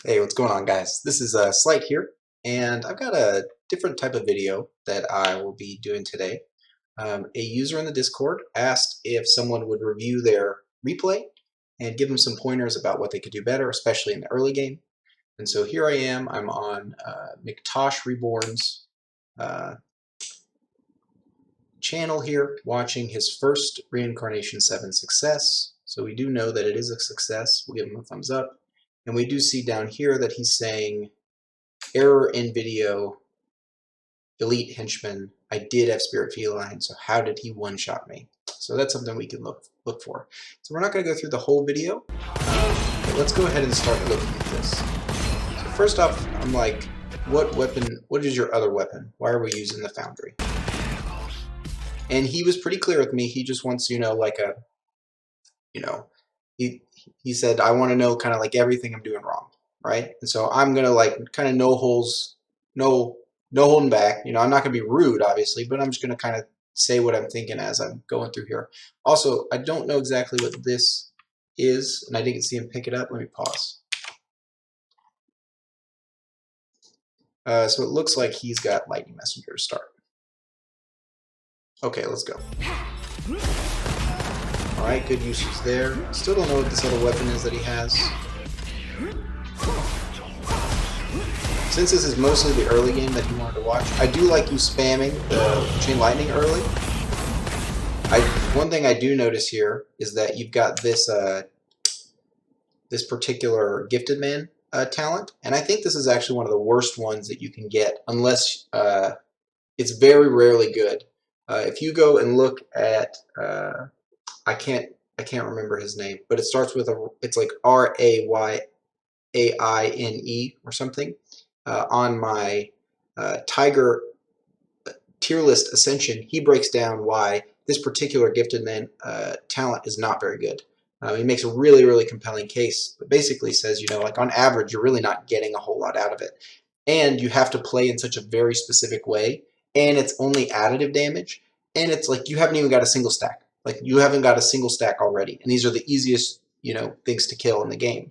Hey, what's going on, guys? This is Slight here, and I've got a different type of video that I will be doing today. A user in the Discord asked if someone would review their replay and give them some pointers about what they could do better, especially in the early game. And so here I am. I'm on McTosh Reborn's uh, channel here, watching his first Reincarnation 7 success. So we do know that it is a success. We'll give him a thumbs up. And we do see down here that he's saying, error in video, elite henchman. I did have spirit feline, so how did he one-shot me? So that's something we can look for. So we're not going to go through the whole video, but let's go ahead and start looking at this. So first off, I'm like, what is your other weapon? Why are we using the foundry? And he was pretty clear with me. He just wants, like a, he said, I want to know kind of like everything I'm doing wrong, right? And so I'm going to like kind of no holding back. I'm not going to be rude, obviously, but I'm just going to kind of say what I'm thinking as I'm going through here. Also, I don't know exactly what this is, and I didn't see him pick it up. Let me pause. So it looks like he's got Lightning Messenger to start. Okay, let's go. Alright, good usage there. Still don't know what this other weapon is that he has. Since this is mostly the early game that you wanted to watch, I do like you spamming the Chain Lightning early. One thing I do notice here is that you've got this this particular Gifted Man talent, and I think this is actually one of the worst ones that you can get, unless it's very rarely good. If you go and look at I can't remember his name, but it starts with it's like Rayyaine or something. On my Tiger tier list Ascension, he breaks down why this particular Gifted Man talent is not very good. He makes a really, really compelling case, but basically says, like on average, you're really not getting a whole lot out of it. And you have to play in such a very specific way, and it's only additive damage, and it's like you haven't even got a single stack. Like you haven't got a single stack already, and these are the easiest, things to kill in the game.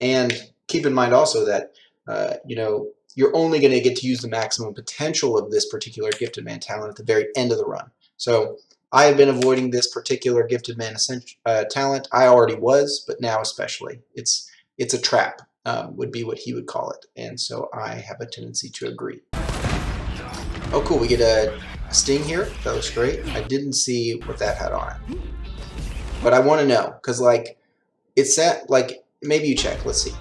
And keep in mind also that, you're only going to get to use the maximum potential of this particular Gifted Man talent at the very end of the run. So I have been avoiding this particular Gifted Man talent. I already was, but now especially. It's a trap, would be what he would call it. And so I have a tendency to agree. Oh, cool. We get a sting here. That looks great. I didn't see what that had on it. But I want to know, because, like, it's set, like, maybe you check. Let's see.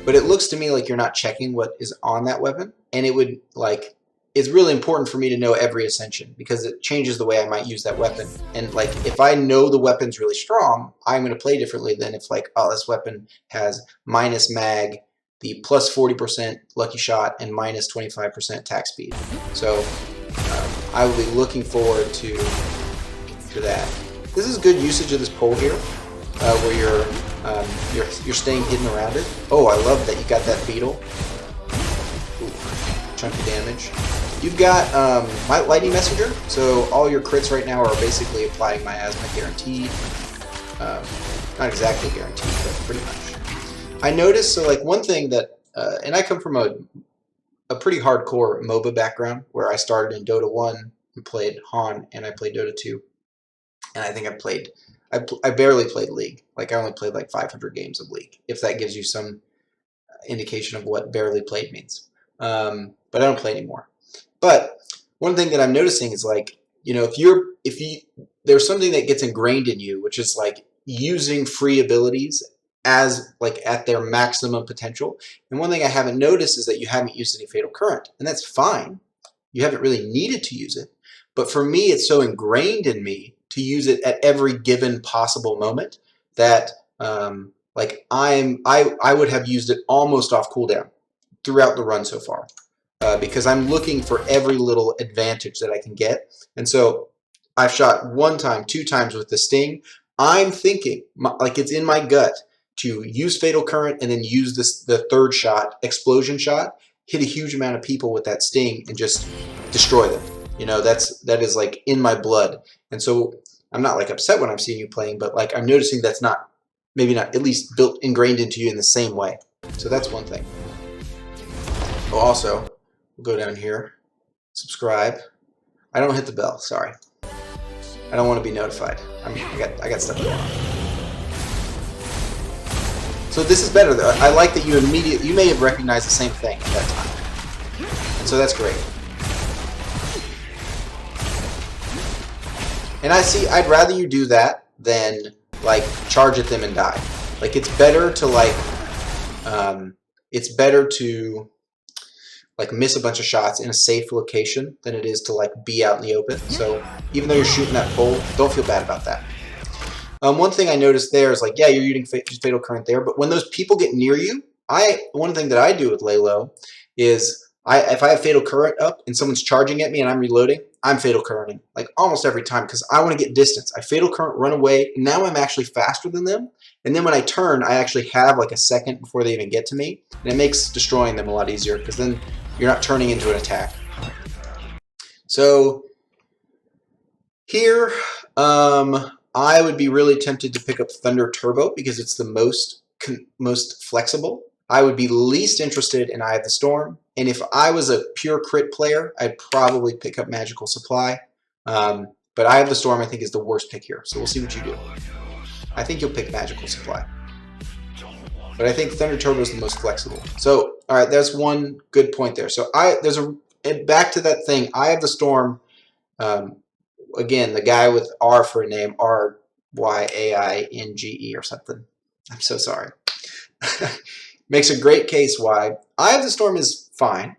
But it looks to me like you're not checking what is on that weapon. And it would, like, it's really important for me to know every Ascension, because it changes the way I might use that weapon. And, like, if I know the weapon's really strong, I'm going to play differently than if, like, oh, this weapon has minus mag, the plus 40% lucky shot, and minus 25% attack speed. So I will be looking forward to that. This is good usage of this pole here, where you're staying hidden around it. Oh, I love that you got that beetle. Ooh, chunky damage. You've got my Lightning Messenger, so all your crits right now are basically applying miasma guaranteed. Not exactly guaranteed, but pretty much. I noticed, so like one thing that, and I come from a pretty hardcore MOBA background, where I started in Dota 1 and played Han, and I played Dota 2. And I think I barely played League. Like I only played like 500 games of League, if that gives you some indication of what barely played means. But I don't play anymore. But one thing that I'm noticing is, like, there's something that gets ingrained in you, which is like using free abilities as like at their maximum potential. And one thing I haven't noticed is that you haven't used any Fatal Current, and that's fine. You haven't really needed to use it. But for me, it's so ingrained in me to use it at every given possible moment that like I would have used it almost off cooldown throughout the run so far, because I'm looking for every little advantage that I can get. And so I've shot 1 time, 2 times with the sting. I'm thinking, like, it's in my gut to use Fatal Current and then use the 3rd shot, Explosion Shot, hit a huge amount of people with that sting and just destroy them. That is like in my blood. And so I'm not like upset when I'm seeing you playing, but like I'm noticing that's not maybe not, at least built, ingrained into you in the same way. So that's one thing. Oh, also, we'll go down here, subscribe. I don't hit the bell, sorry. I don't want to be notified. I got stuff going on. So this is better though. I like that you may have recognized the same thing at that time. And so that's great. And I'd rather you do that than like charge at them and die. Like it's better to miss a bunch of shots in a safe location than it is to like be out in the open. So even though you're shooting that pole, don't feel bad about that. One thing I noticed there is like, yeah, you're using fatal current there, but when those people get near you, one thing that I do with lay low is if I have fatal current up and someone's charging at me and I'm reloading, I'm fatal currenting like almost every time because I want to get distance. I fatal current, run away, and now I'm actually faster than them. And then when I turn, I actually have like a second before they even get to me, and it makes destroying them a lot easier because then you're not turning into an attack. So here, I would be really tempted to pick up Thunder Turbo because it's the most flexible. I would be least interested in Eye of the Storm, and if I was a pure crit player, I'd probably pick up Magical Supply. But Eye of the Storm, I think, is the worst pick here. So we'll see what you do. I think you'll pick Magical Supply, but I think Thunder Turbo is the most flexible. So, all right, that's one good point there. So back to that thing. Eye of the Storm. Again, the guy with R for a name, RYAINGE or something. I'm so sorry. Makes a great case why Eye of the Storm is fine,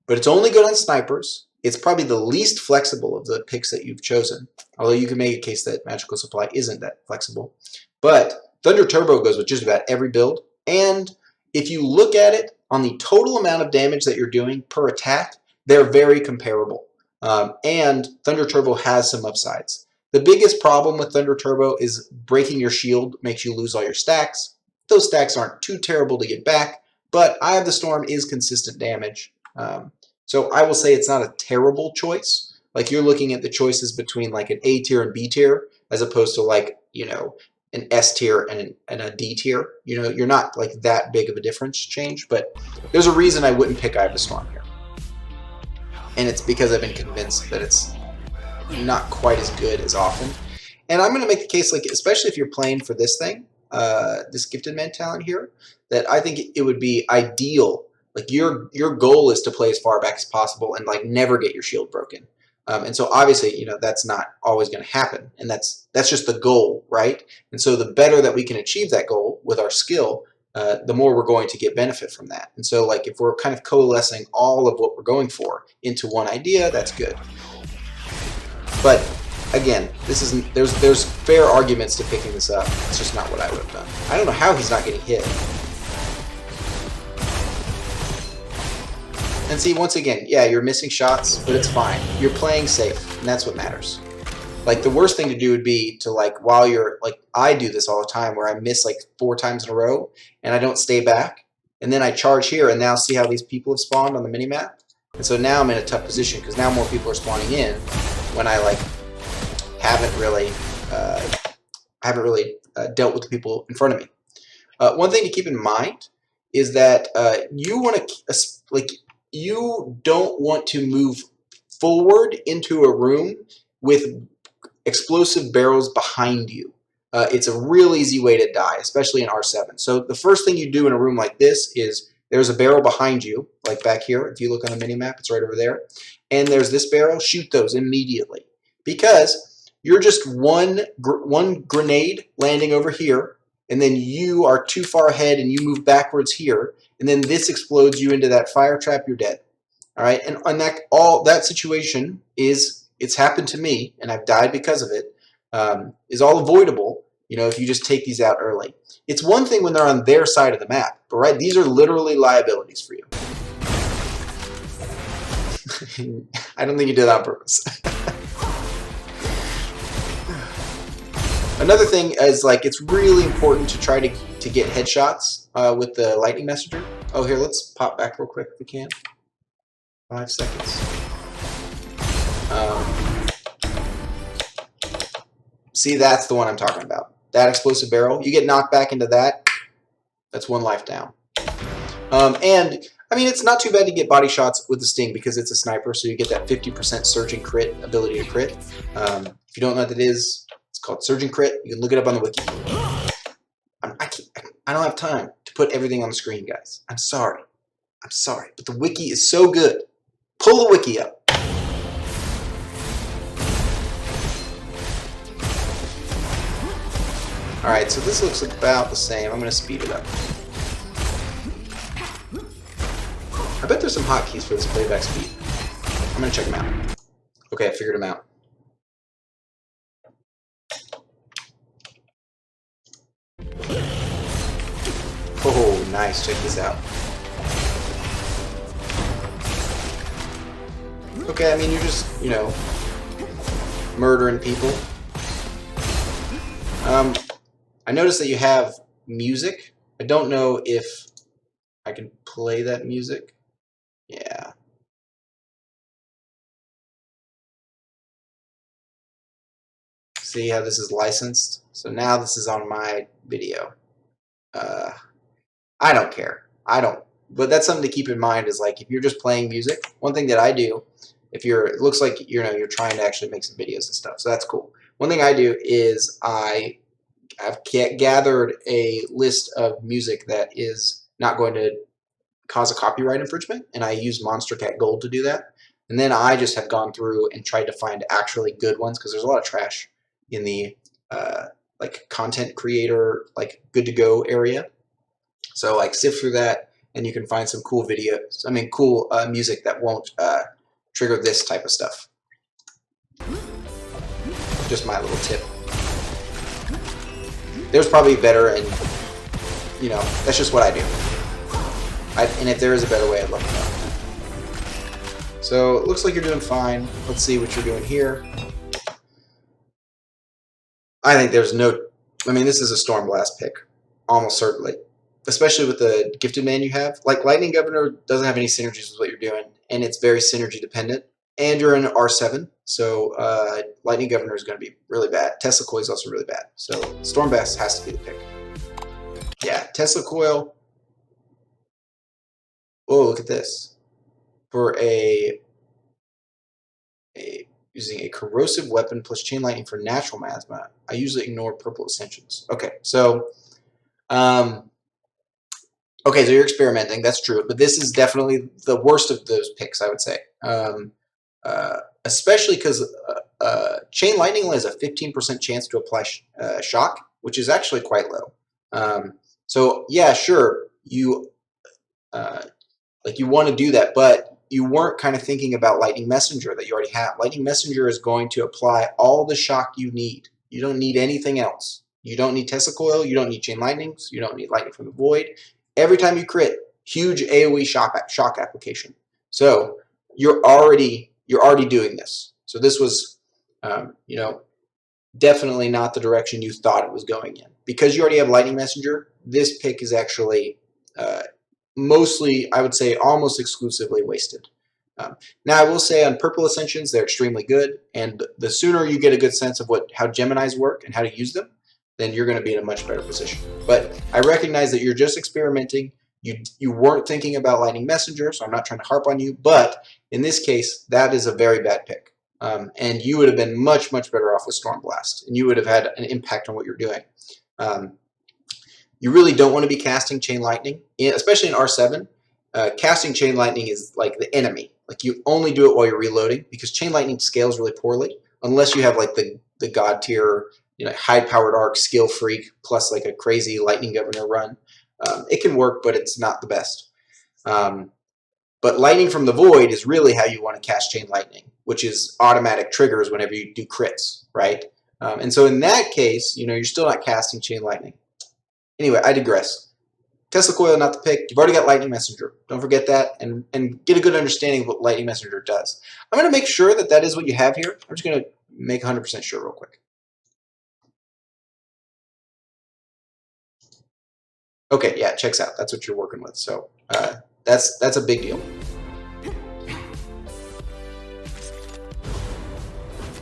but it's only good on snipers. It's probably the least flexible of the picks that you've chosen, although you can make a case that Magical Supply isn't that flexible. But Thunder Turbo goes with just about every build, and if you look at it on the total amount of damage that you're doing per attack, they're very comparable. And Thunder Turbo has some upsides. The biggest problem with Thunder Turbo is breaking your shield makes you lose all your stacks. Those stacks aren't too terrible to get back, but Eye of the Storm is consistent damage. So I will say it's not a terrible choice. Like you're looking at the choices between like an A tier and B tier, as opposed to like, an S tier and a D tier. You're not like that big of a difference change, but there's a reason I wouldn't pick Eye of the Storm here. And it's because I've been convinced that it's not quite as good as often. And I'm going to make the case, like, especially if you're playing for this thing, this Gifted Man talent here, that I think it would be ideal. Like your goal is to play as far back as possible and like never get your shield broken. And so obviously, that's not always going to happen, and that's just the goal, right? And so the better that we can achieve that goal with our skill, the more we're going to get benefit from that. And so like if we're kind of coalescing all of what we're going for into one idea, that's good. But again, there's fair arguments to picking this up. It's just not what I would have done. I don't know how he's not getting hit. And see, once again, yeah, you're missing shots, but it's fine. You're playing safe, and that's what matters. Like the worst thing to do would be to like, while you're like, I do this all the time where I miss like 4 times in a row and I don't stay back, and then I charge here and now see how these people have spawned on the minimap. And so now I'm in a tough position because now more people are spawning in when I like haven't really dealt with the people in front of me. One thing to keep in mind is that you don't want to move forward into a room with explosive barrels behind you. It's a real easy way to die, especially in R7. So the first thing you do in a room like this is there's a barrel behind you, like back here. If you look on the minimap, it's right over there. And there's this barrel. Shoot those immediately, because you're just one grenade landing over here, and then you are too far ahead and you move backwards here, and then this explodes you into that fire trap. You're dead. All right, and on that situation it's happened to me, and I've died because of it. Is all avoidable, if you just take these out early. It's one thing when they're on their side of the map, but right, these are literally liabilities for you. I don't think you did that on purpose. Another thing is like it's really important to try to get headshots with the lightning messenger. Oh, here, let's pop back real quick if we can. 5 seconds. See, that's the one I'm talking about. that explosive barrel. You get knocked back into that, that's 1 life down. And I mean, it's not too bad to get body shots with the Sting because it's a sniper, so you get that 50% surging crit ability to crit. If you don't know what that is, it's called surging crit. You can look it up on the wiki. I don't have time to put everything on the screen, guys. I'm sorry. I'm sorry, but the wiki is so good. Pull the wiki up. Alright, so this looks about the same. I'm going to speed it up. I bet there's some hotkeys for this playback speed. I'm going to check them out. Okay, I figured them out. Oh, nice. Check this out. Okay, I mean, you're just, you know, murdering people. I noticed that you have music. I don't know if I can play that music. Yeah. See how this is licensed? So now this is on my video. I don't care. I don't. But that's something to keep in mind is like if you're just playing music, one thing that I do, if you're, it looks like you're trying to actually make some videos and stuff, so that's cool. One thing I do is I've gathered a list of music that is not going to cause a copyright infringement, and I use Monster Cat Gold to do that. And then I just have gone through and tried to find actually good ones because there's a lot of trash in the like content creator, like good to go area. So like sift through that, and you can find some cool videos. I mean, cool music that won't trigger this type of stuff. Just my little tip. There's probably better, and you know, that's just what I do. And if there is a better way, I'd love to know. So it looks like you're doing fine. Let's see what you're doing here. I think there's no, I mean, this is a Stormblast pick, almost certainly. Especially with the gifted man you have. Like, Lightning Governor doesn't have any synergies with what you're doing, and it's very synergy dependent. And you're in R7, so Lightning Governor is going to be really bad. Tesla Coil is also really bad. So Stormblast has to be the pick. Yeah, Tesla Coil. Oh, look at this. For using a corrosive weapon plus chain lightning for natural miasma, I usually ignore purple ascensions. Okay, so okay, so you're experimenting. That's true, but this is definitely the worst of those picks, I would say. Especially because chain lightning only has a 15% chance to apply shock, which is actually quite low. So yeah, sure, you like you want to do that, but you weren't kind of thinking about Lightning Messenger that you already have. Lightning Messenger is going to apply all the shock you need. You don't need anything else. You don't need Tesla Coil. You don't need Chain Lightnings. You don't need Lightning from the Void. Every time you crit, huge AoE shock application. So you're already doing this. So this was, you know, definitely not the direction you thought it was going in. Because you already have Lightning Messenger, this pick is actually mostly, I would say, almost exclusively wasted. Now, I will say on Purple Ascensions, they're extremely good, and the sooner you get a good sense of how Geminis work and how to use them, then you're going to be in a much better position. But I recognize that you're just experimenting. You weren't thinking about Lightning Messenger, so I'm not trying to harp on you, but in this case, that is a very bad pick. And you would have been much, much better off with Stormblast, and you would have had an impact on what you're doing. You really don't want to be casting Chain Lightning, especially in R7. Casting Chain Lightning is like the enemy. Like you only do it while you're reloading because Chain Lightning scales really poorly unless you have like the god tier, you know, high-powered arc, skill freak, plus like a crazy Lightning Governor run. It can work, but it's not the best. But Lightning from the Void is really how you want to cast Chain Lightning, which is automatic triggers whenever you do crits, right? And so in that case, you know, you're still not casting Chain Lightning. Anyway, I digress. Tesla Coil, not the pick. You've already got Lightning Messenger. Don't forget that, and get a good understanding of what Lightning Messenger does. I'm going to make sure that that is what you have here. I'm just going to make 100% sure real quick. Okay, yeah, it checks out. That's what you're working with. So that's a big deal.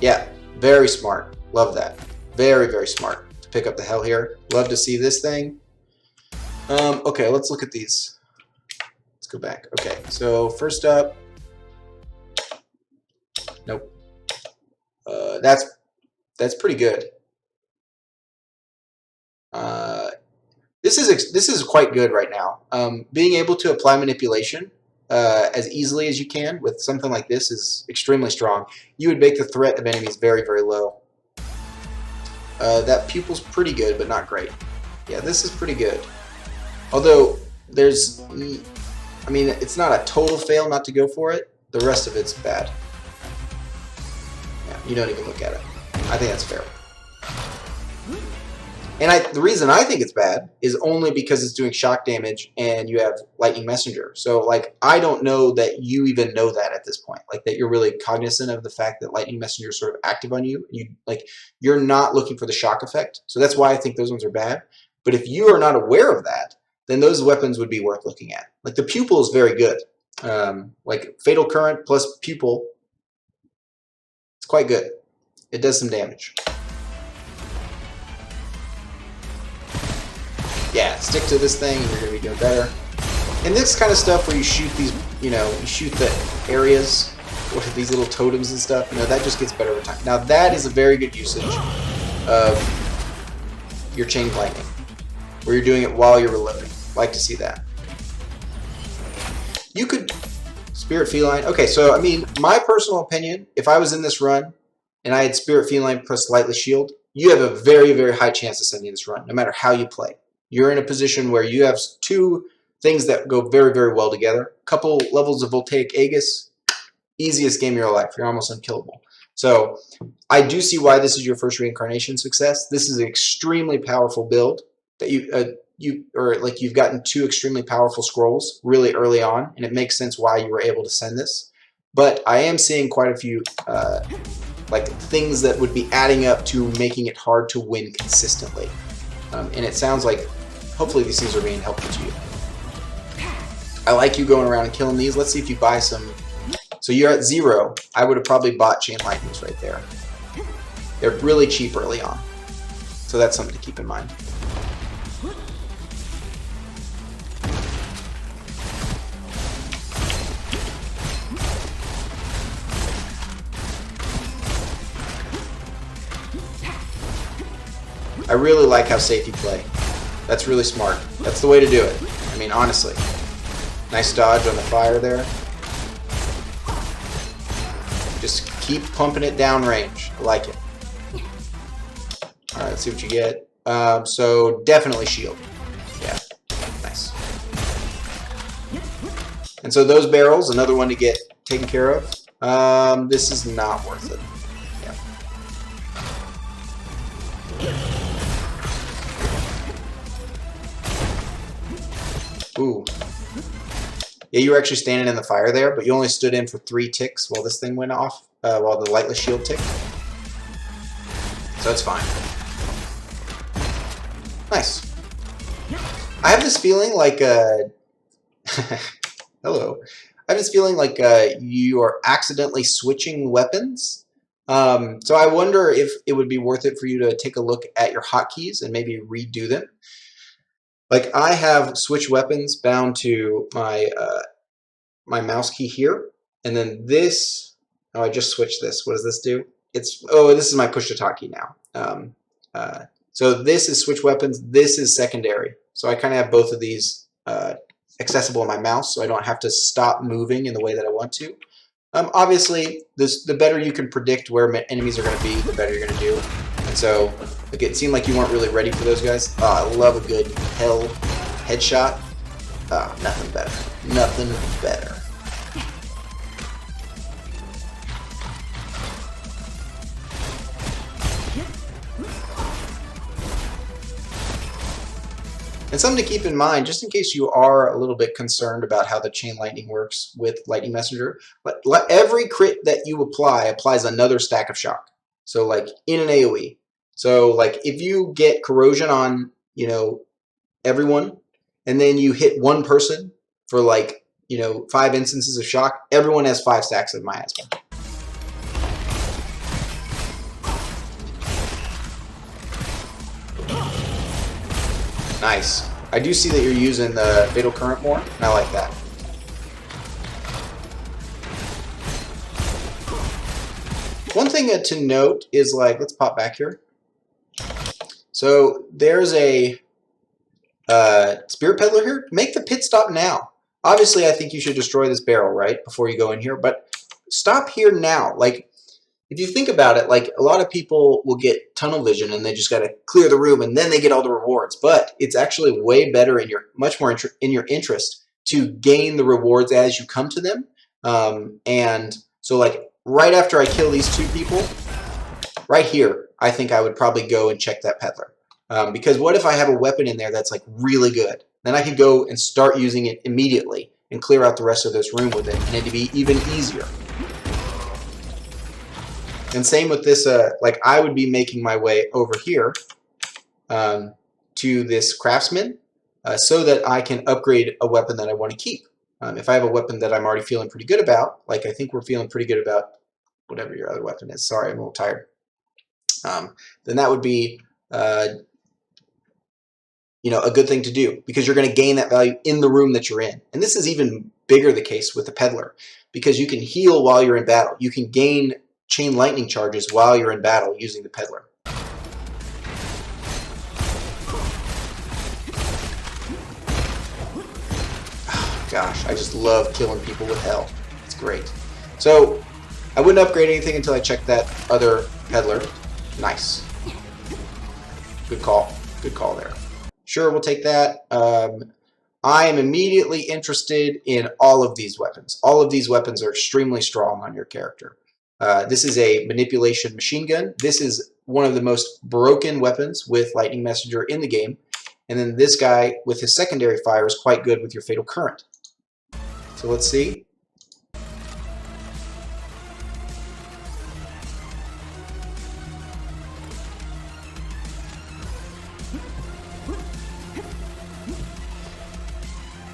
Yeah, very smart. Love that. Very, very smart to pick up the hell here. Love to see this thing. Okay, let's look at these. Let's go back. Okay, so first up, nope. That's pretty good. This is quite good right now. Being able to apply manipulation as easily as you can with something like this is extremely strong. You would make the threat of enemies very, very low. That pupil's pretty good, but not great. Yeah, this is pretty good. Although there's, I mean, it's not a total fail not to go for it. The rest of it's bad. Yeah, you don't even look at it. I think that's fair. And the reason I think it's bad is only because it's doing shock damage and you have Lightning Messenger. So, like, I don't know that you even know that at this point. Like, that you're really cognizant of the fact that Lightning Messenger is sort of active on you. You're not looking for the shock effect. So that's why I think those ones are bad. But if you are not aware of that, then those weapons would be worth looking at. Like, the Pupil is very good. Like, Fatal Current plus Pupil, it's quite good. It does some damage. Yeah, stick to this thing and you're going to be doing better. And this kind of stuff where you shoot these, you shoot the areas with these little totems and stuff, that just gets better over time. Now that is a very good usage of your Chain Lightning, where you're doing it while you're reloading. Like to see that. You could Spirit Feline. Okay, so I mean, my personal opinion, if I was in this run and I had Spirit Feline plus Lightly Shield, you have a very, very high chance of sending this run, no matter how you play. You're in a position where you have two things that go very, very well together. A couple levels of Voltaic Aegis, easiest game of your life. You're almost unkillable. So I do see why this is your first reincarnation success. This is an extremely powerful build that you've gotten two extremely powerful scrolls really early on, and it makes sense why you were able to send this. But I am seeing quite a few like things that would be adding up to making it hard to win consistently. And it sounds like hopefully these things are being helpful to you. I like you going around and killing these. Let's see if you buy some. So you're at 0. I would have probably bought Chain Lightnings right there. They're really cheap early on. So that's something to keep in mind. I really like how safe you play. That's really smart. That's the way to do it. I mean, honestly. Nice dodge on the fire there. Just keep pumping it down range. I like it. Alright, let's see what you get. So, definitely shield. Yeah, nice. And so those barrels, another one to get taken care of. This is not worth it. Ooh. Yeah, you were actually standing in the fire there, but you only stood in for 3 ticks while this thing went off, while the Lightless Shield ticked. So it's fine. Nice. I have this feeling like, hello. I have this feeling like you are accidentally switching weapons. So I wonder if it would be worth it for you to take a look at your hotkeys and maybe redo them. Like, I have switch weapons bound to my my mouse key here, and then this. Oh, I just switched this. What does this do? This is my push to talk key now. So this is switch weapons. This is secondary. So I kind of have both of these accessible on my mouse, so I don't have to stop moving in the way that I want to. Obviously, the better you can predict where enemies are going to be, the better you're going to do. And so, like, it seemed like you weren't really ready for those guys. I love a good hell headshot. Nothing better. Nothing better. And something to keep in mind, just in case you are a little bit concerned about how the Chain Lightning works with Lightning Messenger, every crit that you apply applies another stack of shock. So, like, in an AoE. So, like, if you get corrosion on, everyone, and then you hit one person for, like, 5 instances of shock, everyone has 5 stacks of miasma. Nice. I do see that you're using the Fatal Current more, and I like that. One thing to note is, like, let's pop back here. So there's a Spirit Peddler here. Make the pit stop now. Obviously, I think you should destroy this barrel, right, before you go in here, but stop here now. Like, if you think about it, like, a lot of people will get tunnel vision and they just got to clear the room and then they get all the rewards. But it's actually way better in your, much more in your interest to gain the rewards as you come to them. And so, like, right after I kill these two people, right here, I think I would probably go and check that peddler. Because what if I have a weapon in there that's, like, really good? Then I could go and start using it immediately and clear out the rest of this room with it, and it'd be even easier. And same with this, like, I would be making my way over here to this craftsman so that I can upgrade a weapon that I want to keep. If I have a weapon that I'm already feeling pretty good about, like I think we're feeling pretty good about whatever your other weapon is. Sorry, I'm a little tired. Then that would be, you know, a good thing to do, because you're going to gain that value in the room that you're in. And this is even bigger the case with the peddler, because you can heal while you're in battle. You can gain chain lightning charges while you're in battle using the peddler. Oh, gosh, I just love killing people with hell. It's great. So I wouldn't upgrade anything until I checked that other peddler. Nice. Good call. Good call there. Sure, we'll take that. I am immediately interested in all of these weapons. All of these weapons are extremely strong on your character. This is a manipulation machine gun. This is one of the most broken weapons with Lightning Messenger in the game. And then this guy with his secondary fire is quite good with your Fatal Current. So let's see.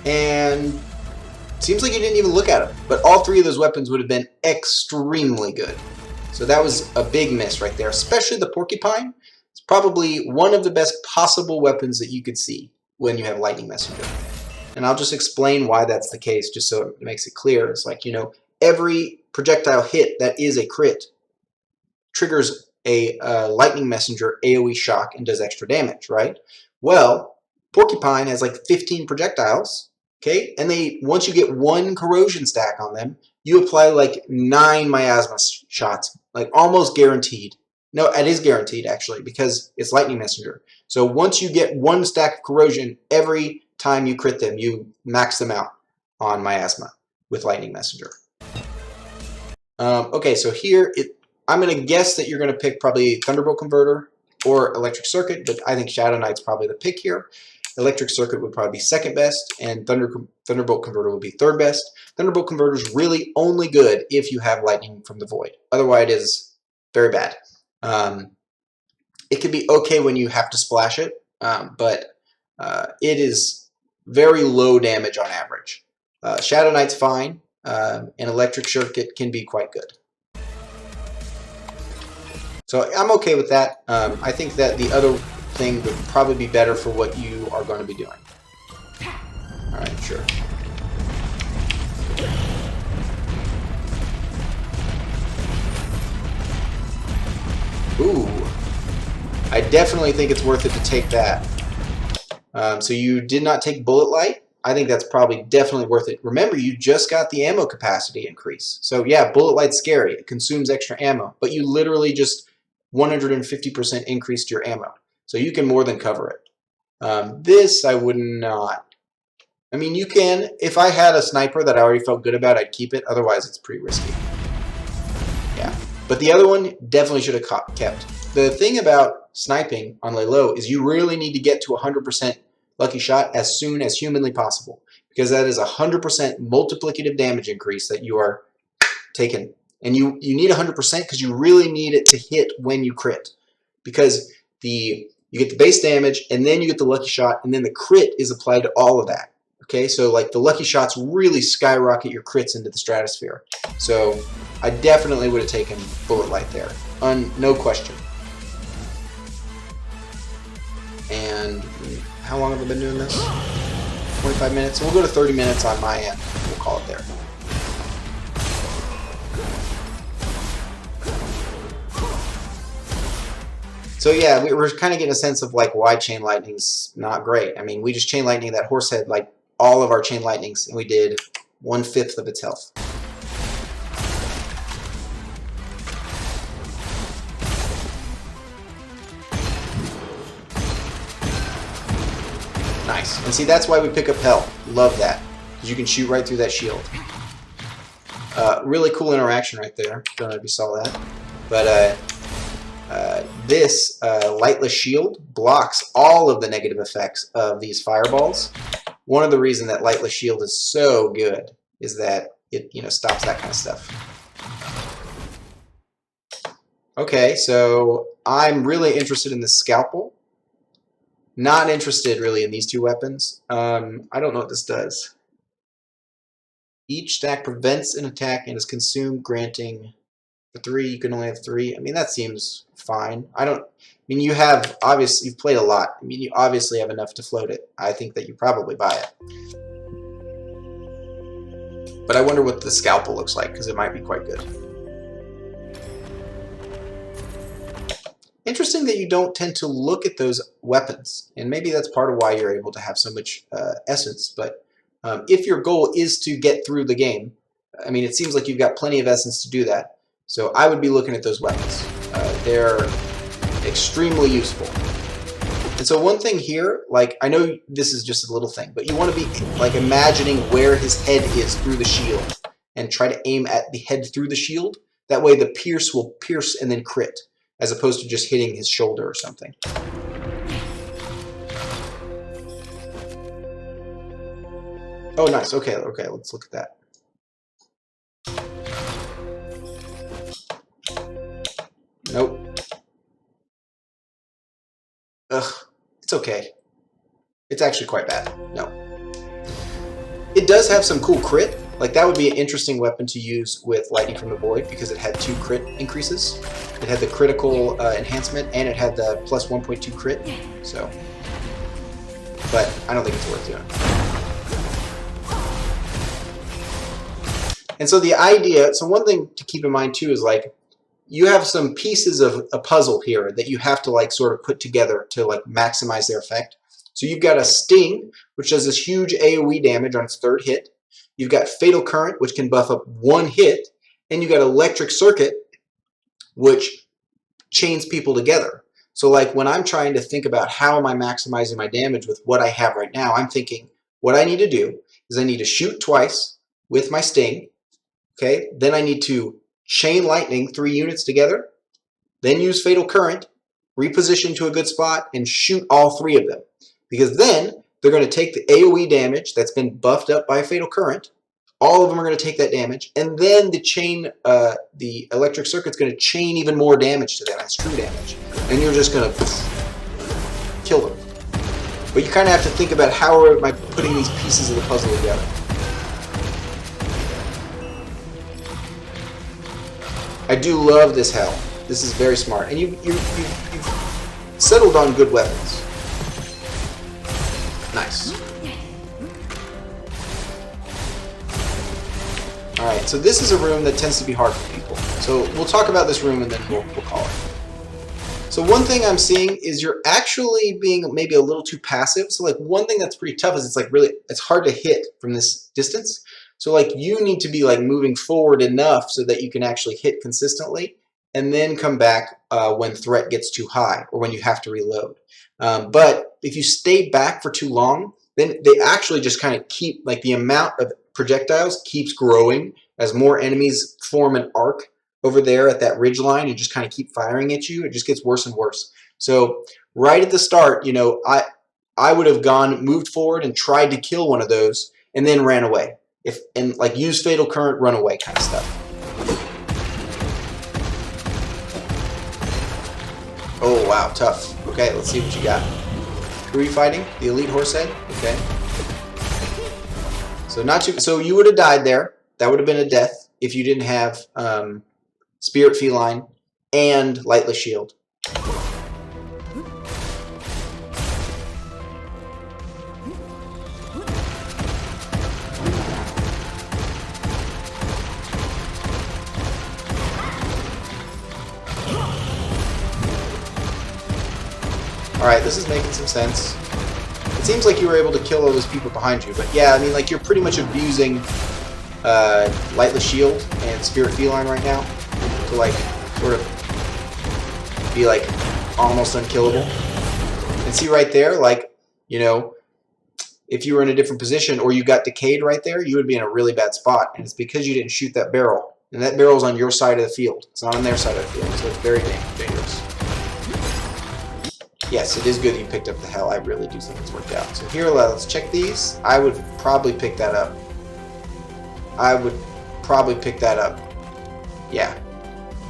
And seems like you didn't even look at them, but all three of those weapons would have been extremely good. So that was a big miss right there, especially the Porcupine. It's probably one of the best possible weapons that you could see when you have Lightning Messenger. And I'll just explain why that's the case, just so it makes it clear. It's like, you know, every projectile hit that is a crit triggers a Lightning Messenger AoE shock and does extra damage, right? Well, Porcupine has like 15 projectiles. Okay, and once you get one corrosion stack on them, you apply like 9 miasma shots, like almost guaranteed. No, it is guaranteed actually, because it's Lightning Messenger. So once you get one stack of corrosion, every time you crit them, you max them out on miasma with Lightning Messenger. Okay, so here I'm going to guess that you're going to pick probably Thunderbolt Converter or Electric Circuit, but I think Shadow Knight's probably the pick here. Electric Circuit would probably be second best, and Thunderbolt Converter would be third best. Thunderbolt Converter is really only good if you have Lightning from the Void. Otherwise, it is very bad. It can be okay when you have to splash it, but it is very low damage on average. Shadow Knight's fine, and Electric Circuit can be quite good. So I'm okay with that. I think that the other thing would probably be better for what you are going to be doing. Alright, sure. Ooh. I definitely think it's worth it to take that. So you did not take Bullet Light. I think that's probably definitely worth it. Remember, you just got the ammo capacity increase. So yeah, Bullet Light's scary. It consumes extra ammo. But you literally just 150% increased your ammo. So you can more than cover it. This I would not. I mean, you can. If I had a sniper that I already felt good about, I'd keep it. Otherwise, it's pretty risky. Yeah. But the other one definitely should have kept. The thing about sniping on lay low is you really need to get to 100% lucky shot as soon as humanly possible, because that is 100% multiplicative damage increase that you are taking. And you need 100% because you really need it to hit when you crit. Because you get the base damage, and then you get the lucky shot, and then the crit is applied to all of that. Okay, so like the lucky shots really skyrocket your crits into the stratosphere. So I definitely would have taken Bullet Light there, no question. And how long have I been doing this? 25 minutes. So we'll go to 30 minutes on my end. We'll call it there. So yeah, we're kind of getting a sense of like why Chain Lightning's not great. I mean, we just Chain Lightning that horse head like all of our Chain Lightnings, and we did 1/5 of its health. Nice. And see, that's why we pick up Hell. Love that. Because you can shoot right through that shield. Really cool interaction right there. Don't know if you saw that. But this Lightless Shield blocks all of the negative effects of these fireballs. One of the reasons that Lightless Shield is so good is that it stops that kind of stuff. Okay, so I'm really interested in the Scalpel. Not interested really in these two weapons. I don't know what this does. Each stack prevents an attack and is consumed, granting for 3. You can only have 3. I mean, that seems fine. You've played a lot. I mean, you obviously have enough to float it. I think that you probably buy it. But I wonder what the Scalpel looks like, because it might be quite good. Interesting that you don't tend to look at those weapons, and maybe that's part of why you're able to have so much essence. But if your goal is to get through the game, I mean, it seems like you've got plenty of essence to do that. So I would be looking at those weapons. They're extremely useful. And so one thing here, like, I know this is just a little thing, but you want to be like imagining where his head is through the shield and try to aim at the head through the shield. That way the pierce will pierce and then crit, as opposed to just hitting his shoulder or something. Oh, nice. Okay, let's look at that. Nope. Ugh, it's okay. It's actually quite bad. No. It does have some cool crit. Like, that would be an interesting weapon to use with Lightning from the Void, because it had 2 crit increases. It had the critical enhancement, and it had the plus 1.2 crit. So, but I don't think it's worth doing. And so the idea, so one thing to keep in mind too is like, you have some pieces of a puzzle here that you have to like sort of put together to like maximize their effect. So you've got a Sting, which does this huge AoE damage on its 3rd hit. You've got Fatal Current, which can buff up 1 hit. And you've got Electric Circuit, which chains people together. So like when I'm trying to think about how am I maximizing my damage with what I have right now, I'm thinking what I need to do is I need to shoot twice with my Sting. Okay, then I need to chain Lightning 3 units together, then use Fatal Current, reposition to a good spot, and shoot all 3 of them. Because then they're going to take the AoE damage that's been buffed up by Fatal Current. All of them are going to take that damage, and then the Electric Circuit's going to chain even more damage to them. That's true damage. And you're just going to kill them. But you kind of have to think about how am I putting these pieces of the puzzle together. I do love this Hell. This is very smart. And you've settled on good weapons. Nice. Alright, so this is a room that tends to be hard for people. So we'll talk about this room and then we'll call it. So one thing I'm seeing is you're actually being maybe a little too passive. So like one thing that's pretty tough is it's hard to hit from this distance. So like you need to be like moving forward enough so that you can actually hit consistently and then come back when threat gets too high or when you have to reload. But if you stay back for too long, then they actually just kind of keep, like the amount of projectiles keeps growing as more enemies form an arc over there at that ridge line and just kind of keep firing at you. It just gets worse and worse. So right at the start, you know, I would have moved forward and tried to kill one of those and then ran away. And like use Fatal Current, run away kind of stuff. Oh wow, tough. Okay, let's see what you got. Who are you fighting? The Elite Horsehead? Okay. So so you would have died there. That would have been a death if you didn't have Spirit Feline and Lightless Shield. Alright, this is making some sense. It seems like you were able to kill all those people behind you, but yeah, I mean, like, you're pretty much abusing Lightless Shield and Spirit Feline right now to, like, sort of be, like, almost unkillable. And see right there, like, you know, if you were in a different position or you got decayed right there, you would be in a really bad spot. And it's because you didn't shoot that barrel. And that barrel's on your side of the field. It's not on their side of the field, so it's very dangerous. Yes, it is good that you picked up the hell. I really do think it's worked out. So here, let's check these. I would probably pick that up. I would probably pick that up. Yeah.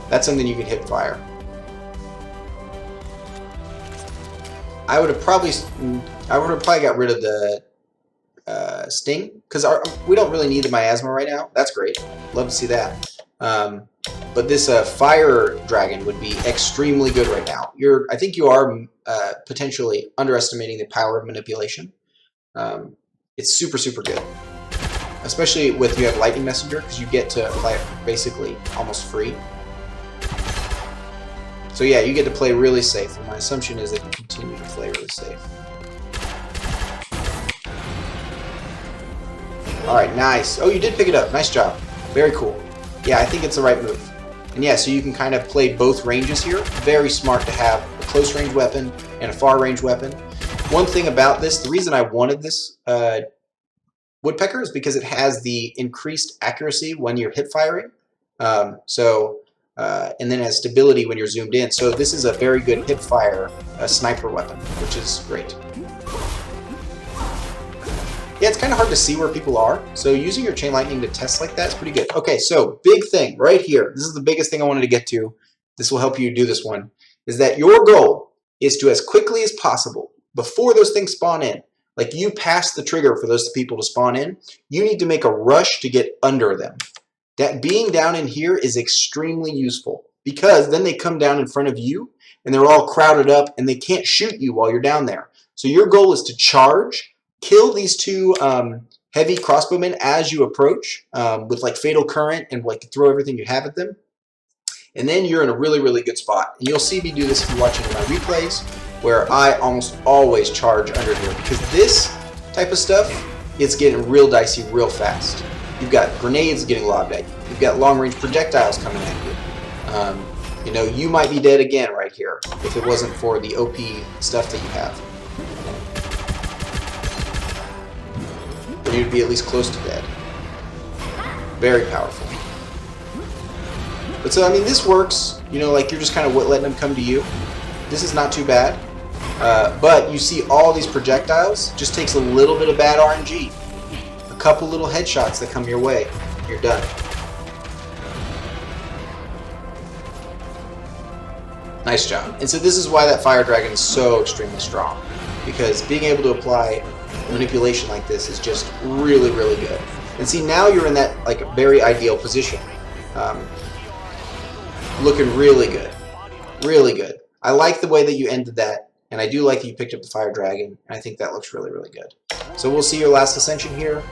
That's something you can hip fire. I would have probably got rid of the Sting, because we don't really need the miasma right now. That's great. Love to see that. But this fire dragon would be extremely good right now. I think you are potentially underestimating the power of manipulation. It's super, super good. Especially with you have Lightning Messenger, because you get to apply it basically almost free. So yeah, you get to play really safe, and my assumption is that you continue to play really safe. Alright, nice. Oh, you did pick it up. Nice job. Very cool. Yeah, I think it's the right move. And yeah, so you can kind of play both ranges here. Very smart to have a close range weapon and a far range weapon. One thing about this, the reason I wanted this woodpecker is because it has the increased accuracy when you're hip firing. And then it has stability when you're zoomed in. So this is a very good hip fire sniper weapon, which is great. Yeah, it's kind of hard to see where people are, so using your chain lightning to test like that is pretty good. Okay, so big thing right here. This is the biggest thing I wanted to get to. This will help you do this one. Is that your goal is to, as quickly as possible, before those things spawn in, like you pass the trigger for those people to spawn in, you need to make a rush to get under them. That being down in here is extremely useful, because then they come down in front of you and they're all crowded up and they can't shoot you while you're down there. So your goal is to charge, kill these two heavy crossbowmen as you approach with like Fatal Current and like throw everything you have at them. And then you're in a really, really good spot. And you'll see me do this if you're watching my replays, where I almost always charge under here, because this type of stuff is getting real dicey real fast. You've got grenades getting lobbed at you. You've got long-range projectiles coming at you. You know, you might be dead again right here if it wasn't for the OP stuff that you have. Or you'd be at least close to dead. Very powerful. But so, I mean, this works. You know, like you're just kind of letting them come to you. This is not too bad. But you see all these projectiles, just takes a little bit of bad RNG. A couple little headshots that come your way. You're done. Nice job. And so this is why that fire dragon is so extremely strong. Because being able to apply manipulation like this is just really, really good. And see, now you're in that like very ideal position. Looking really good. Really good. I like the way that you ended that, and I do like that you picked up the fire dragon, and I think that looks really, really good. So we'll see your last ascension here.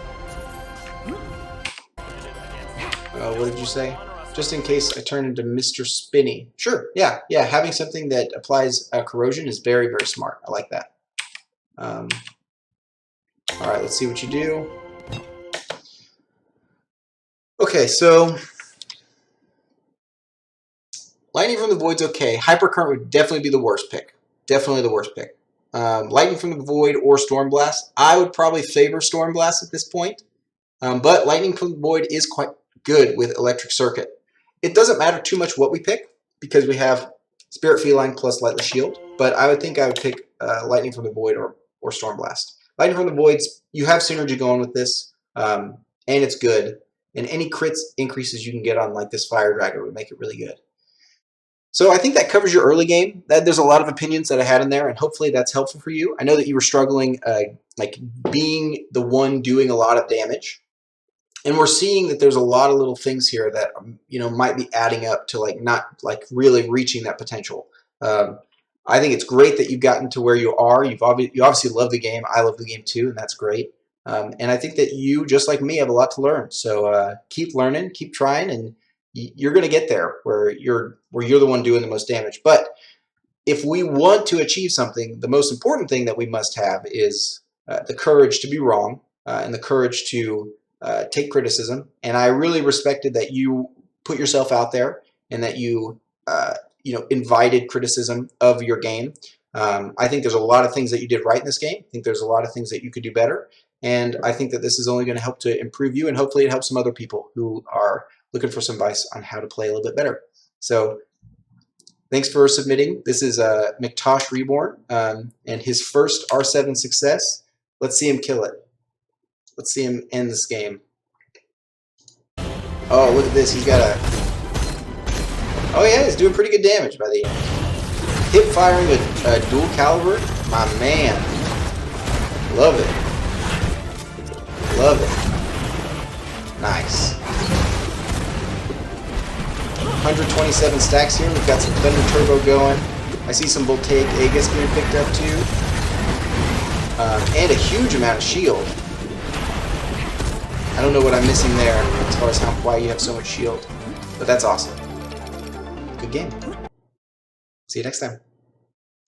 What did you say? Just in case I turn into Mr. Spinny. Sure, yeah, having something that applies corrosion is very, very smart. I like that. Alright, let's see what you do. Okay, so Lightning from the Void's okay. Hypercurrent would definitely be the worst pick. Definitely the worst pick. Lightning from the Void or Storm Blast. I would probably favor Storm Blast at this point. But Lightning from the Void is quite good with Electric Circuit. It doesn't matter too much what we pick, because we have Spirit Feline plus Lightless Shield. But I would think I would pick Lightning from the Void or Storm Blast. Lightning from the Voids, you have synergy going with this, and it's good. And any crits increases you can get on like this Fire Dragon would make it really good. So I think that covers your early game. There's a lot of opinions that I had in there, and hopefully that's helpful for you. I know that you were struggling, like being the one doing a lot of damage, and we're seeing that there's a lot of little things here that might be adding up to like not like really reaching that potential. I think it's great that you've gotten to where you are. You obviously love the game. I love the game too, and that's great. And I think that you, just like me, have a lot to learn. So keep learning, keep trying, and you're going to get there where you're the one doing the most damage. But if we want to achieve something, the most important thing that we must have is the courage to be wrong and the courage to take criticism. And I really respected that you put yourself out there and that you invited criticism of your game. I think there's a lot of things that you did right in this game. I think there's a lot of things that you could do better. And I think that this is only going to help to improve you, and hopefully it helps some other people who are looking for some advice on how to play a little bit better. So thanks for submitting. This is McTosh Reborn and his first R7 success. Let's see him kill it. Let's see him end this game. Oh, look at this. He's got a... Oh yeah, he's doing pretty good damage by the end. Hip firing a dual caliber. My man. Love it. Love it. Nice. 127 stacks here. We've got some Thunder Turbo going. I see some Voltaic Aegis being picked up too. And a huge amount of shield. I don't know what I'm missing there as far as why you have so much shield. But that's awesome. Good game. See you next time.